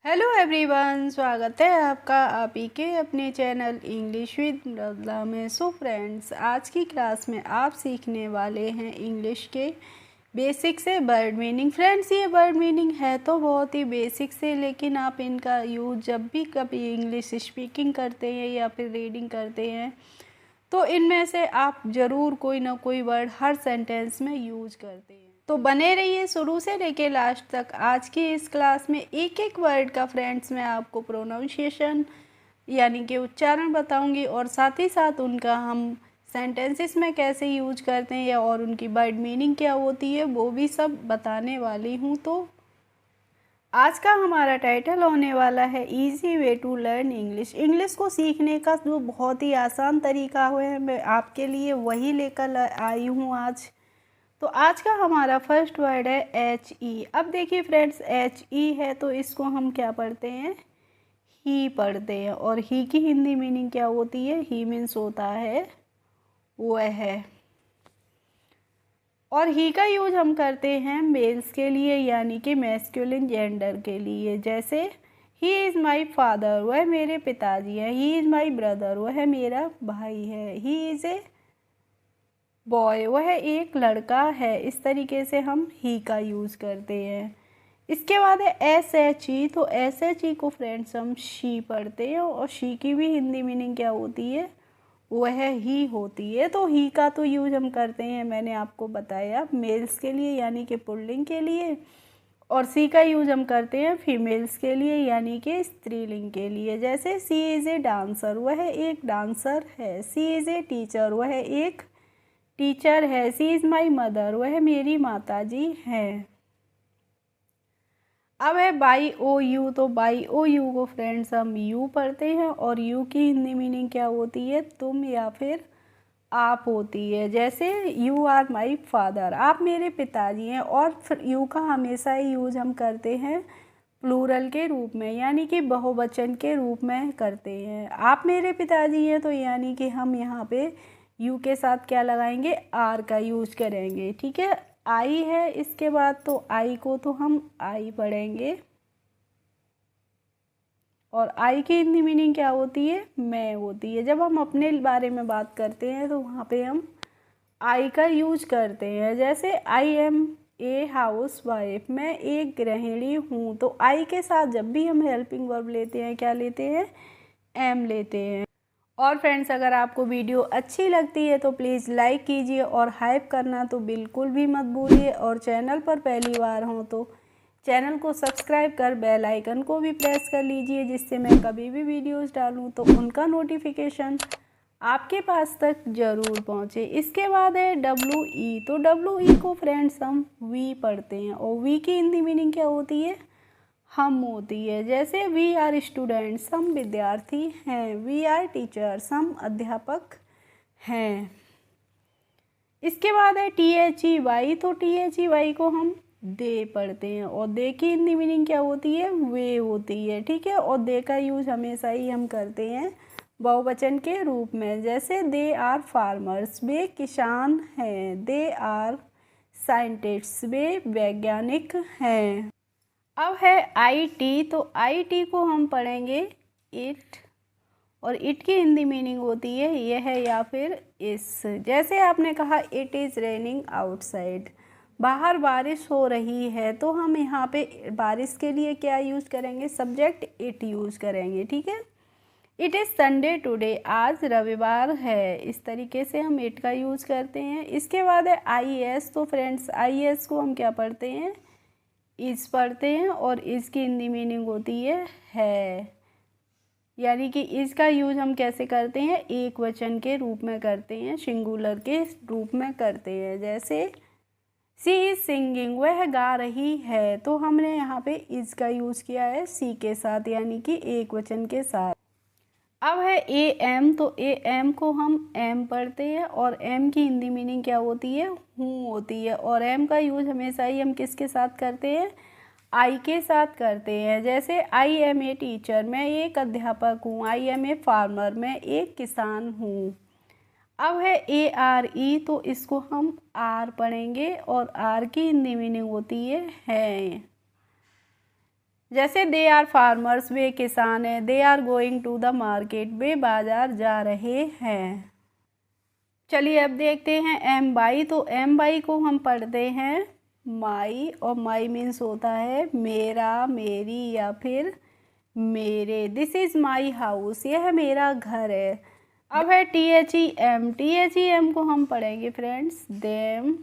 Hello everyone, स्वागत है आपका आप ही के अपने चैनल इंग्लिश विद मृदुला में। सो फ्रेंड्स, आज की क्लास में आप सीखने वाले हैं इंग्लिश के बेसिक से वर्ड मीनिंग। फ्रेंड्स, ये वर्ड मीनिंग है तो बहुत ही बेसिक से, लेकिन आप इनका यूज जब भी कभी इंग्लिश स्पीकिंग करते हैं या फिर रीडिंग करते हैं तो इनमें से आप ज़रूर कोई ना कोई वर्ड हर सेंटेंस में यूज करते हैं। तो बने रहिए शुरू से लेके लास्ट तक। आज की इस क्लास में एक एक वर्ड का फ्रेंड्स मैं आपको प्रोनाउंसिएशन यानी कि उच्चारण बताऊंगी, और साथ ही साथ उनका हम सेंटेंसेस में कैसे यूज करते हैं या और उनकी वर्ड मीनिंग क्या होती है वो भी सब बताने वाली हूँ। तो आज का हमारा टाइटल होने वाला है easy way to learn English. English को सीखने का जो बहुत ही आसान तरीका है मैं आपके लिए वही लेकर आई हूँ आज। तो आज का हमारा फर्स्ट वर्ड है HE। अब देखिए फ्रेंड्स, HE है तो इसको हम क्या पढ़ते हैं, ही पढ़ते हैं। और ही की हिंदी मीनिंग क्या होती है, ही मीन्स होता है वह है। और ही का यूज हम करते हैं मेल्स के लिए यानी कि मैस्कुलिन जेंडर के लिए। जैसे ही इज़ माई फादर, वह मेरे पिताजी हैं। ही इज़ माई ब्रदर, वह मेरा भाई है। ही इज़ ए बॉय, वह एक लड़का है। इस तरीके से हम ही का यूज़ करते हैं। इसके बाद है SHE। तो SHE को फ्रेंड्स हम शी पढ़ते हैं, और शी की भी हिंदी मीनिंग क्या होती है, वह ही होती है। तो ही का तो यूज हम करते हैं, मैंने आपको बताया, मेल्स के लिए यानी कि पुल्लिंग के लिए, और सी का यूज हम करते हैं फीमेल्स के लिए यानी कि स्त्रीलिंग के लिए। जैसे सी इज़ ए डांसर, वह एक डांसर है। सी इज़ ए टीचर, वह एक टीचर है। सी इज़ माई मदर, वह मेरी माता जी हैं। अब है बाई ओ यू। तो बाई ओ यू को फ्रेंड्स हम यू पढ़ते हैं, और यू की हिंदी मीनिंग क्या होती है, तुम या फिर आप होती है। जैसे यू आर माई फादर, आप मेरे पिताजी हैं। और यू का हमेशा ही यूज हम करते हैं प्लूरल के रूप में यानी कि बहुवचन के रूप में करते हैं। आप मेरे पिताजी हैं तो यानी कि हम यहाँ पे यू के साथ क्या लगाएंगे, आर का यूज करेंगे। ठीक है, आई है इसके बाद, तो आई को तो हम आई पढ़ेंगे। और आई की हिंदी मीनिंग क्या होती है, मैं होती है। जब हम अपने बारे में बात करते हैं तो वहाँ पे हम आई का यूज करते हैं। जैसे I am a housewife, मैं एक गृहिणी हूँ। तो आई के साथ जब भी हम हेल्पिंग वर्ब लेते हैं क्या लेते हैं, एम लेते हैं। और फ्रेंड्स, अगर आपको वीडियो अच्छी लगती है तो प्लीज़ लाइक कीजिए, और हाइप करना तो बिल्कुल भी मत भूलिए। और चैनल पर पहली बार हो तो चैनल को सब्सक्राइब कर बेल आइकन को भी प्रेस कर लीजिए, जिससे मैं कभी भी वीडियोस डालूं तो उनका नोटिफिकेशन आपके पास तक ज़रूर पहुंचे। इसके बाद है WE। तो WE को फ्रेंड्स हम वी पढ़ते हैं, और वी की हिंदी मीनिंग क्या होती है, हम होती है। जैसे वी आर स्टूडेंट्स, हम विद्यार्थी हैं। वी आर टीचर्स, हम अध्यापक हैं। इसके बाद है THEY। तो THEY को हम दे पढ़ते हैं, और दे की हिंदी मीनिंग क्या होती है, वे होती है। ठीक है, और दे का यूज हमेशा ही हम करते हैं बहुवचन के रूप में। जैसे दे आर फार्मर्स, वे किसान हैं। दे आर साइंटिस्ट्स, वे वैज्ञानिक हैं। अब है IT। तो IT को हम पढ़ेंगे इट, और इट की हिंदी मीनिंग होती है यह या फिर इस। जैसे आपने कहा इट इज़ रेनिंग आउटसाइड, बाहर बारिश हो रही है, तो हम यहाँ पे बारिश के लिए क्या यूज़ करेंगे, सब्जेक्ट इट यूज़ करेंगे। ठीक है, इट इज़ संडे टुडे, आज रविवार है। इस तरीके से हम इट का यूज़ करते हैं। इसके बाद है IS। तो फ्रेंड्स, IS को हम क्या पढ़ते हैं, इज पढ़ते हैं, और इज की हिंदी मीनिंग होती है। यानी कि इज का यूज हम कैसे करते हैं, एक वचन के रूप में करते हैं, सिंगुलर के रूप में करते हैं। जैसे सी इज सिंगिंग, वह गा रही है। तो हमने यहाँ पे इज का यूज किया है सी के साथ यानी कि एक वचन के साथ। अब है AM। तो AM को हम एम पढ़ते हैं, और एम की हिंदी मीनिंग क्या होती है, हूँ होती है। और एम का यूज हमेशा ही हम किसके साथ करते हैं, आई के साथ करते हैं। जैसे आई एम ए टीचर, मैं एक अध्यापक हूँ। आई एम ए फार्मर, मैं एक किसान हूँ। अब है ARE। तो इसको हम आर पढ़ेंगे, और आर की हिंदी मीनिंग होती है। जैसे दे आर फार्मर्स, वे किसान हैं। They are going to the market, वे बाजार जा रहे हैं। चलिए अब देखते हैं एम बाई। तो एम बाई को हम पढ़ते हैं माई, और माई मीन्स होता है मेरा, मेरी या फिर मेरे। दिस इज़ माई हाउस, यह मेरा घर है। अब है T H E M. T H E M को हम पढ़ेंगे फ्रेंड्स देम,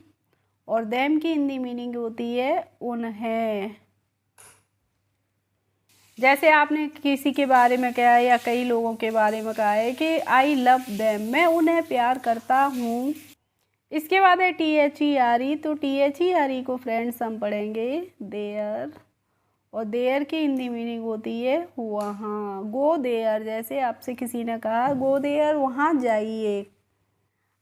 और देम की हिंदी मीनिंग होती है उन्हें। जैसे आपने किसी के बारे में कहा है या कई लोगों के बारे में कहा है कि आई लव देम, मैं उन्हें प्यार करता हूँ। इसके बाद है T H E R E. तो T H E R E को फ्रेंड्स हम पढ़ेंगे देयर, और देयर की हिंदी मीनिंग होती है वहाँ। गो देयर, जैसे आपसे किसी ने कहा गो देयर, वहाँ जाइए।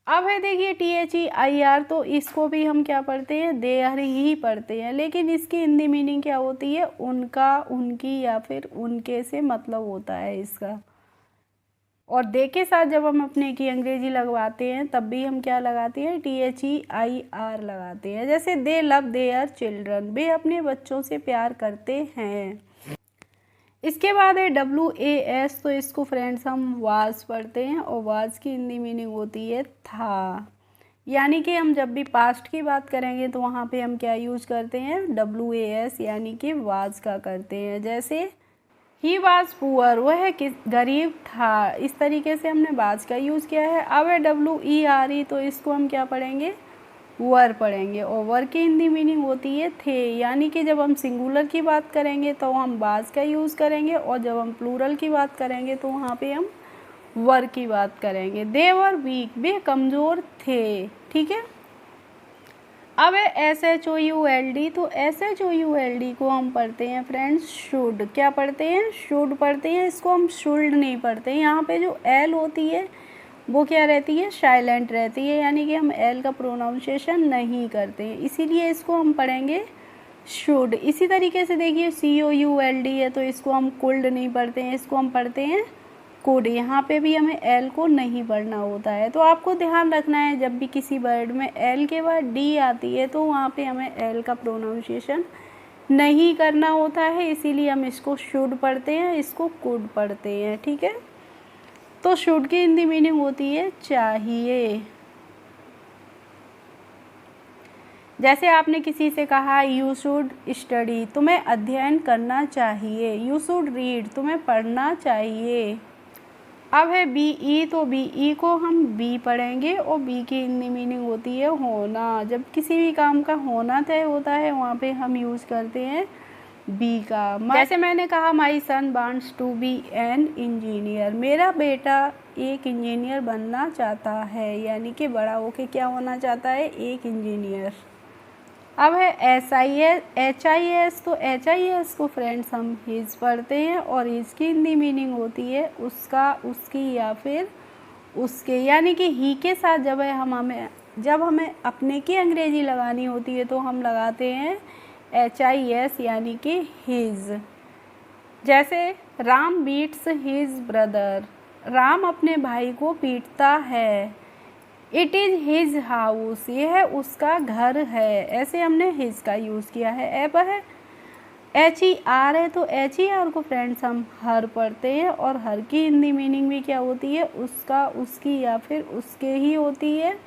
अब है देखिए T H E I R. तो इसको भी हम क्या पढ़ते हैं, देयर ही पढ़ते हैं, लेकिन इसकी हिंदी मीनिंग क्या होती है, उनका, उनकी या फिर उनके से मतलब होता है इसका। और दे के साथ जब हम अपने की अंग्रेजी लगवाते हैं तब भी हम क्या लगाते हैं, T H E I R लगाते हैं। जैसे दे लव देयर चिल्ड्रन, वे अपने बच्चों से प्यार करते हैं। इसके बाद है डब्ल्यू ए एस। तो इसको फ्रेंड्स हम वाज पढ़ते हैं, और वाज की हिंदी मीनिंग होती है था। यानी कि हम जब भी पास्ट की बात करेंगे तो वहाँ पे हम क्या यूज़ करते हैं, डब्ल्यू ए एस यानी कि वाज का करते हैं। जैसे ही वाज पुअर, वह किस गरीब था, इस तरीके से हमने वाज का यूज़ किया है। अब है डब्ल्यू ई आर ई। तो इसको हम क्या पढ़ेंगे, वर पढ़ेंगे, और वर की हिंदी मीनिंग होती है थे। यानी कि जब हम सिंगुलर की बात करेंगे तो हम वाज का यूज़ करेंगे, और जब हम प्लूरल की बात करेंगे तो वहाँ पे हम वर की बात करेंगे। दे वर वीक, वे कमज़ोर थे। ठीक है। अब है S H O U L D. तो S H O U L D को हम पढ़ते हैं फ्रेंड्स शुड। क्या पढ़ते हैं, शुड पढ़ते हैं। इसको हम शुल्ड नहीं पढ़ते हैं। यहाँ पे जो एल होती है वो क्या रहती है, साइलेंट रहती है, यानी कि हम एल का प्रोनाउंसिएशन नहीं करते हैं, इसीलिए इसको हम पढ़ेंगे शुड। इसी तरीके से देखिए सी ओ यू एल डी है, तो इसको हम कुल्ड नहीं पढ़ते हैं, इसको हम पढ़ते हैं कुड। यहाँ पे भी हमें एल को नहीं पढ़ना होता है। तो आपको ध्यान रखना है जब भी किसी वर्ड में एल के बाद डी आती है तो वहाँ पे हमें एल का प्रोनाउंसिएशन नहीं करना होता है, इसीलिए हम इसको शुड पढ़ते हैं, इसको कुड पढ़ते हैं। ठीक है। तो शुड की हिंदी मीनिंग होती है चाहिए। जैसे आपने किसी से कहा यू शुड स्टडी, तुम्हें अध्ययन करना चाहिए। यू शुड रीड, तुम्हें पढ़ना चाहिए। अब है बी ई। तो बी ई को हम बी पढ़ेंगे, और बी की हिंदी मीनिंग होती है होना। जब किसी भी काम का होना तय होता है वहाँ पे हम यूज़ करते हैं बी का। जैसे मैंने कहा my son wants to be an engineer, मेरा बेटा एक इंजीनियर बनना चाहता है, यानी कि बड़ा होके क्या होना चाहता है, एक इंजीनियर। अब है एच आई एस। तो एच आई एस को फ्रेंड्स हम हिज पढ़ते हैं, और इसकी हिंदी मीनिंग होती है उसका, उसकी या फिर उसके। यानी कि ही के साथ जब हमें अपने की अंग्रेजी लगानी होती है तो हम लगाते हैं एच आई एस यानी कि हिज। जैसे Ram beats his brother, Ram अपने भाई को पीटता है। इट इज़ हिज हाउस, यह उसका घर है। ऐसे हमने हिज का यूज़ किया है। अब है एच ई आर है। तो एच ई आर को फ्रेंड्स हम हर पढ़ते हैं, और हर की हिंदी मीनिंग भी क्या होती है, उसका, उसकी या फिर उसके ही होती है।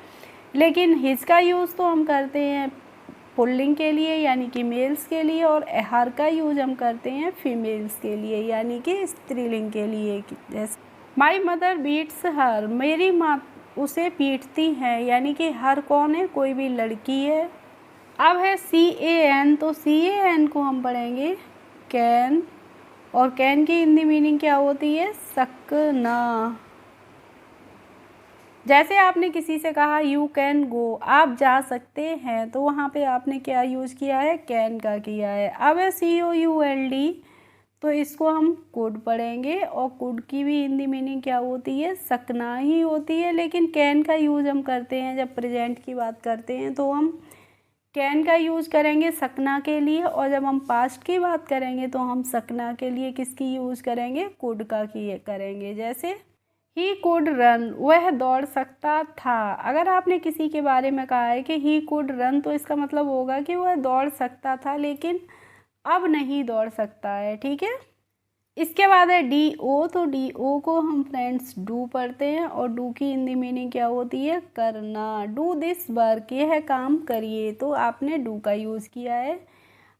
लेकिन हिज का यूज़ तो हम करते हैं पुल्लिंग के लिए यानी कि मेल्स के लिए, और हर का यूज हम करते हैं फीमेल्स के लिए यानी कि स्त्रीलिंग के लिए। जैसे माई मदर बीट्स हर, मेरी माँ उसे पीटती है, यानी कि हर कौन है, कोई भी लड़की है। अब है सी ए एन। तो सी ए एन को हम पढ़ेंगे कैन, और कैन की हिंदी मीनिंग क्या होती है, सकना। जैसे आपने किसी से कहा यू कैन गो, आप जा सकते हैं, तो वहाँ पे आपने क्या यूज़ किया है, कैन का किया है। अब है सी ओ यू एल डी। तो इसको हम कुड पढ़ेंगे, और कुड की भी हिंदी मीनिंग क्या होती है, सकना ही होती है। लेकिन कैन का यूज़ हम करते हैं जब प्रेजेंट की बात करते हैं तो हम कैन का यूज़ करेंगे सकना के लिए, और जब हम पास्ट की बात करेंगे तो हम सकना के लिए किसकी यूज़ करेंगे, कुड का की करेंगे। जैसे ही कुड रन, वह दौड़ सकता था। अगर आपने किसी के बारे में कहा है कि ही कुड रन, तो इसका मतलब होगा कि वह दौड़ सकता था, लेकिन अब नहीं दौड़ सकता है। ठीक है, इसके बाद है डी ओ। तो डी ओ को हम फ्रेंड्स डू पढ़ते हैं और डू की हिंदी मीनिंग क्या होती है? करना। डू दिस वर्क, ये है काम करिए, तो आपने डू का यूज़ किया है।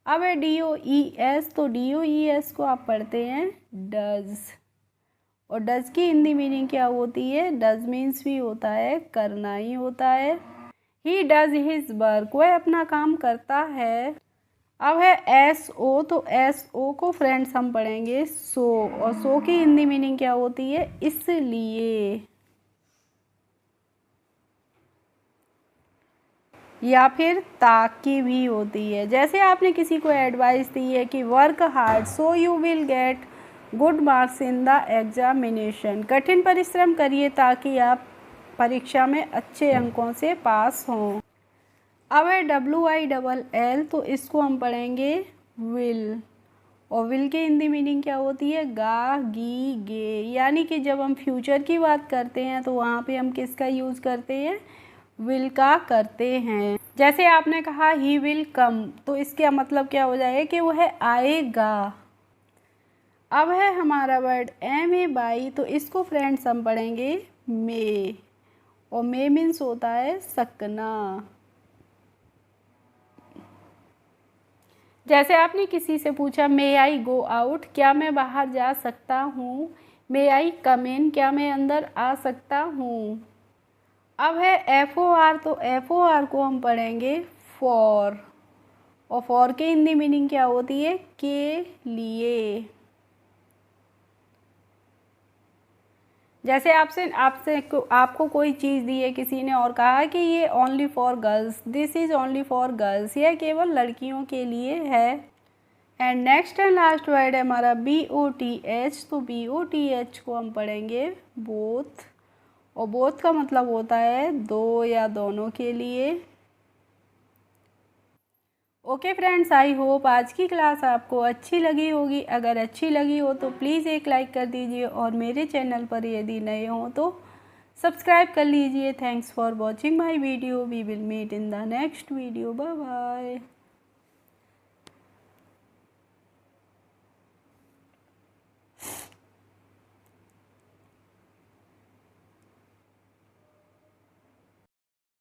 अब है डी ओ ई एस। तो डी ओ ई एस को आप पढ़ते हैं डज, और डज की हिंदी मीनिंग क्या होती है? डज मीन्स भी होता है करना ही होता है। ही डज हिज वर्क, वह अपना काम करता है। अब है एस ओ। तो एस ओ को फ्रेंड्स हम पढ़ेंगे सो, और सो की हिंदी मीनिंग क्या होती है? इसलिए, या फिर ताकि भी होती है। जैसे आपने किसी को एडवाइस दी है कि work hard so you will get good marks in the examination, कठिन परिश्रम करिए ताकि आप परीक्षा में अच्छे अंकों से पास हों। अब है WILL। तो इसको हम पढ़ेंगे विल, और विल की हिंदी मीनिंग क्या होती है? गा गी गे, यानी कि जब हम फ्यूचर की बात करते हैं तो वहाँ पे हम किसका यूज़ करते हैं? विल का करते हैं। जैसे आपने कहा ही विल कम, तो इसका मतलब क्या हो जाएगा? कि वह आएगा। अब है हमारा वर्ड MAY। तो इसको फ्रेंड्स हम पढ़ेंगे मे, और मे मीन्स होता है सकना। जैसे आपने किसी से पूछा मे आई गो आउट, क्या मैं बाहर जा सकता हूँ? मे आई कम इन, क्या मैं अंदर आ सकता हूँ? अब है FOR। तो FOR को हम पढ़ेंगे फॉर, और फॉर की हिंदी मीनिंग क्या होती है? के लिए। जैसे आपको कोई चीज़ दी है किसी ने और कहा कि ये only for girls, this is only for girls, यह केवल लड़कियों के लिए है। And next and last word है हमारा BOTH। तो BOTH को हम पढ़ेंगे बोथ, और बोथ का मतलब होता है दो या दोनों के लिए। ओके फ्रेंड्स, आई होप आज की क्लास आपको अच्छी लगी होगी। अगर अच्छी लगी हो तो प्लीज़ एक लाइक कर दीजिए, और मेरे चैनल पर यदि नए हो तो सब्सक्राइब कर लीजिए। Thanks for watching my video. We will meet in the next video. Bye bye.